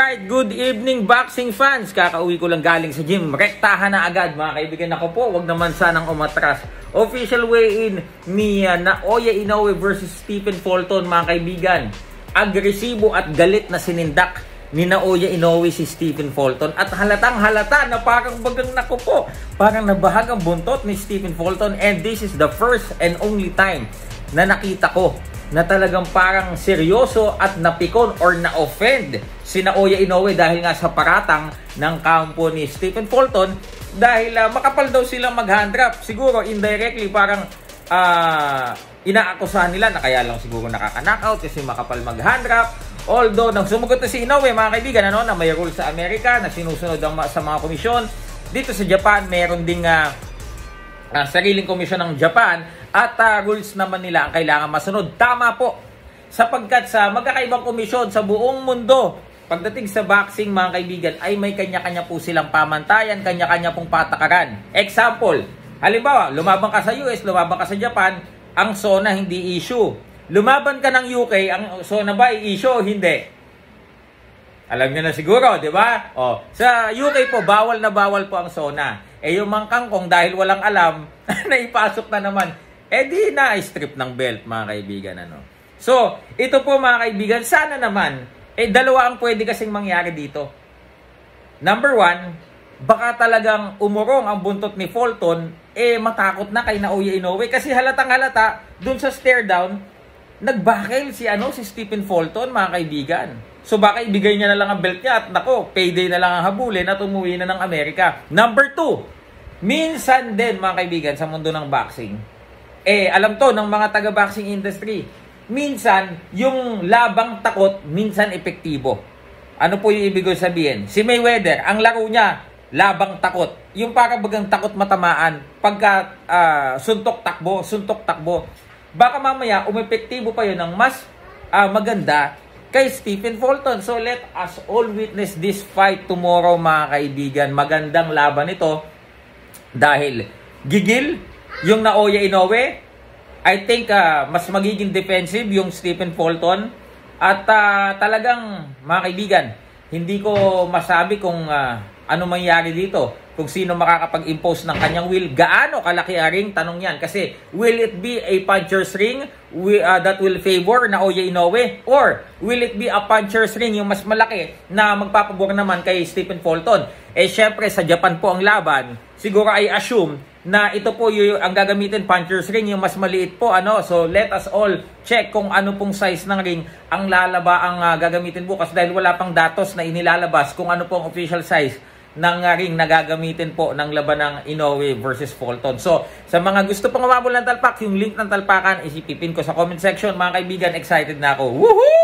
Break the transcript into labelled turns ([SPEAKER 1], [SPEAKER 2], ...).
[SPEAKER 1] Alright, good evening boxing fans. Kakauwi ko lang galing sa gym. Rektahan na agad mga kaibigan. Ako po, wag naman sanang umatras. Official weigh-in ni Naoya Inoue versus Stephen Fulton mga kaibigan. Agresibo at galit na sinindak ni Naoya Inoue si Stephen Fulton. At halatang halata na parang bagang nako po. Parang nabahag ang buntot ni Stephen Fulton. And this is the first and only time na nakita ko na talagang parang seryoso at napikon or na-offend si Naoya Inoue dahil nga sa paratang ng kampo ni Stephen Fulton dahil makapal daw silang mag-hand drop. Siguro indirectly parang inaakusahan nila na kaya lang siguro nakaka-knockout kasi makapal mag-hand drop. Although nang sumagot na si Inoue mga kaibigan na may rule sa Amerika na sinusunod sa mga komisyon. Dito sa Japan meron ding sariling komisyon ng Japan at rules naman nila ang kailangan masunod. Tama po, sapagkat sa magkakaibang komisyon sa buong mundo pagdating sa boxing mga kaibigan ay may kanya-kanya po silang pamantayan, kanya-kanya pong patakaran. Example, halimbawa lumaban ka sa US, lumaban ka sa Japan, ang SONA hindi issue. Lumaban ka ng UK, ang SONA ba i-issue? Hindi. Alam niyo na siguro, di ba? Sa UK po, bawal na bawal po ang SONA. Yung mga kangkong dahil walang alam, naipasok na naman. Di na-strip ng belt, mga kaibigan. So, ito po mga kaibigan, sana naman, dalawa ang pwede kasing mangyari dito. Number one, baka talagang umurong ang buntot ni Fulton, matakot na kay Naoya Inoue. Kasi halatang halata, dun sa stare down, nagbakil si Stephen Fulton, mga kaibigan. So baka ibigay niya na lang ang belt niya at nako, payday na lang ang habulin at umuwi na ng Amerika. Number two, minsan din mga kaibigan sa mundo ng boxing, alam to ng mga taga-boxing industry, minsan yung labang takot, minsan epektibo. Ano po yung ibig sabihin? Si Mayweather, ang laro niya, labang takot. Yung parang bagang takot matamaan. Pagka suntok takbo. Baka mamaya umepektibo pa yun ng mas maganda kay Stephen Fulton. So let us all witness this fight tomorrow mga kaibigan. Magandang laban ito dahil gigil yung Naoya Inoue. I think mas magiging defensive yung Stephen Fulton. At talagang mga kaibigan, hindi ko masabi kung ano mangyari dito. Kung sino makakapag-impose ng kanyang will. Gaano kalaki ang ring? Tanong yan. Kasi will it be a puncher's ring that will favor Naoya Inoue? Or will it be a puncher's ring yung mas malaki na magpapabor naman kay Stephen Fulton? Syempre sa Japan po ang laban. Siguro I assume na ito po yung ang gagamitin puncher's ring, yung mas maliit po. So let us all check kung ano pong size ng ring ang gagamitin bukas dahil wala pang datos na inilalabas kung ano pong official size ng ring na gagamitin po ng laban ng Inoue versus Fulton. So, sa mga gusto pang umabol ng talpak, yung link ng talpakan, isipipin ko sa comment section. Mga kaibigan, excited na ako. Woohoo!